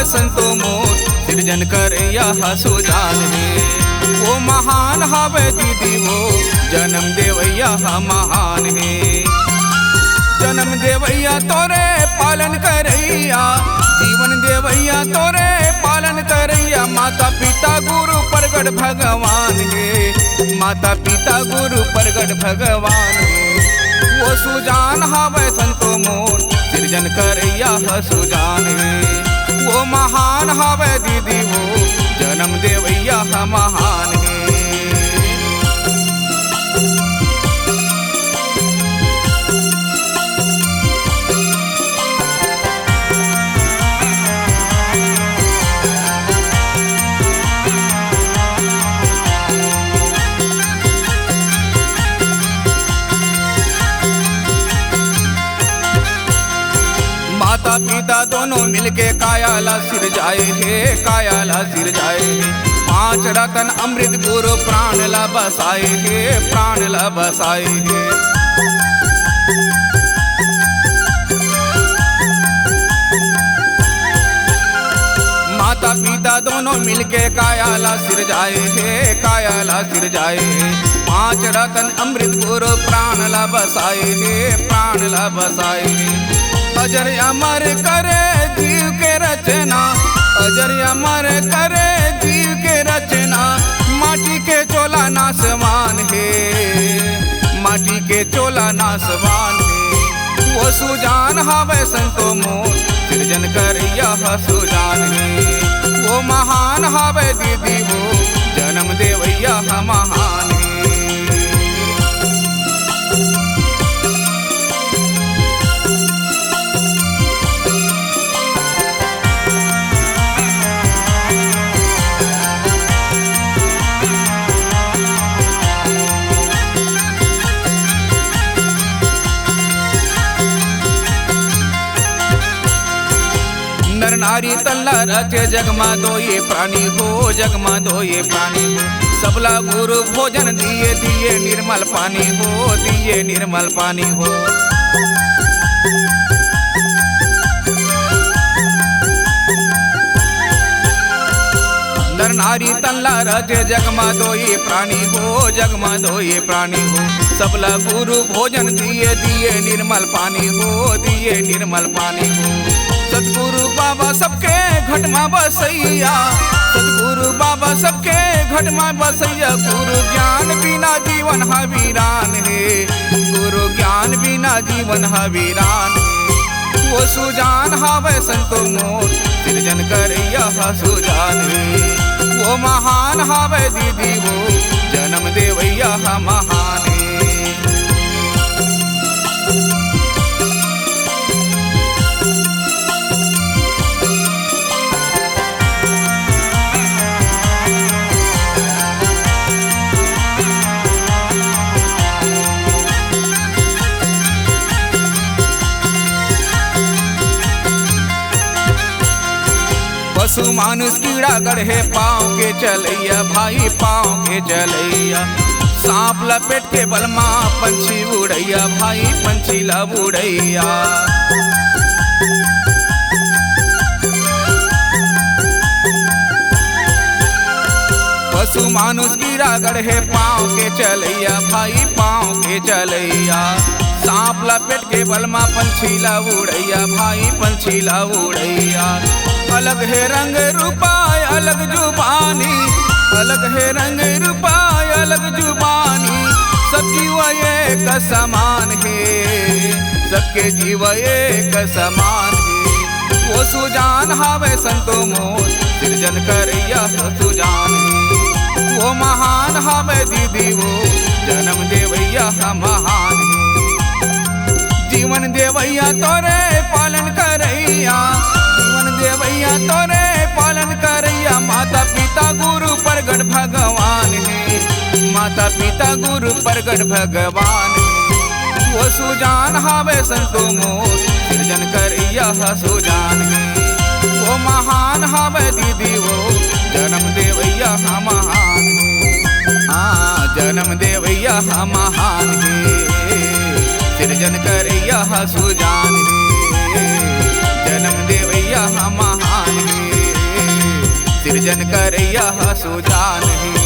हवे संतो मोर सृजन करैया सुजान हे। वो महान हवे दीदी वो जन्म देवैया महान हे। जन्म देवैया तोरे पालन करैया जीवन देवैया तोरे पालन करैया। माता पिता गुरु प्रगट भगवान हे। माता पिता गुरु प्रगट भगवान हे। वो सुजान हवे संतो मोर सृजन करैया सुजान हे। वो महान हवे दीदी वो जन्म देवैया महान हे। माता पिता दोनों मिलके कायाला सिर जाए हे। कायाला सिर जाए हे। पांच रतन अमृत गुरु प्राण ला बसाए हे। प्राण ला बसाए हे। माता पिता दोनों मिलके कायाला सिर जाए हे। कायाला सिर जाए हे। पांच रतन अमृत गुरु प्राण ला बसाए हे। प्राण ला बसाए हे। अजर अमर करे जीव के रचना। अजर अमर करे जीव के रचना। माटी के चोला नासवान है। माटी के चोला नासवान है। वो सुजान हवे संतो मोर सृजन करैया सुजान है। वो महान हवे दीदी वो जन्म देवैया महान है। नर नारी तल्ला रचे जगमा दो ये प्राणी हो। जगमा दो ये प्राणी हो। सबला गुरु भोजन दिए दिए निर्मल पानी हो। दिए निर्मल पानी हो। नर नारी तल्ला रचे जगमा दो ये प्राणी हो। जगमा दो ये प्राणी हो। सबला गुरु भोजन दिए दिए निर्मल पानी हो। दिए निर्मल पानी हो। सतगुरु बाबा सबके घट में बसैया। सतगुरु बाबा सबके घट में बसैया। गुरु ज्ञान बिना जीवन हवीरान है। गुरु ज्ञान बिना जीवन हवीरान है। वो सुजान हवे संतो मोर सृजन करैया सुजान है। वो महान हवे दीदी वो जन्म देवैया महान है। पशु मानुष कीड़ा गढ़े पाँव के चलैया भाई पाँव के चलैया। सांप लपेट के बलमा पंछी उड़ैया भाई पंछी ला उड़ैया। पशु मानुष कीड़ा गढ़े पाँव के चलैया भाई पाँव के चलैया। सांप लपेट के बलमा पंछी ला उड़ैया भाई पंछी ला उड़ैया। अलग है रंग रूपाय अलग जुबानी। अलग है रंग रूपाय अलग जुबानी। सब जीव एक समान है। सबके जीव एक समान है। वो सुजान हवे संतो मोर सृजन करैया सुजान है। वो महान हवे दीदी वो जन्म देवैया महान है। जीवन देवैया तोरे पालन करैया। देवैया तोरे पालन करैया। माता पिता गुरु प्रगट भगवान है। माता पिता गुरु प्रगट भगवान है। वो सुजान हवे संतो मोर सृजन करैया सुजान है। वो महान हवे दीदी वो जन्म देवैया महान है। जन्म देवैया महान है। सृजन करैया सुजान है। जन्म देवैया महान है। सिरजन करैया सुजान ही।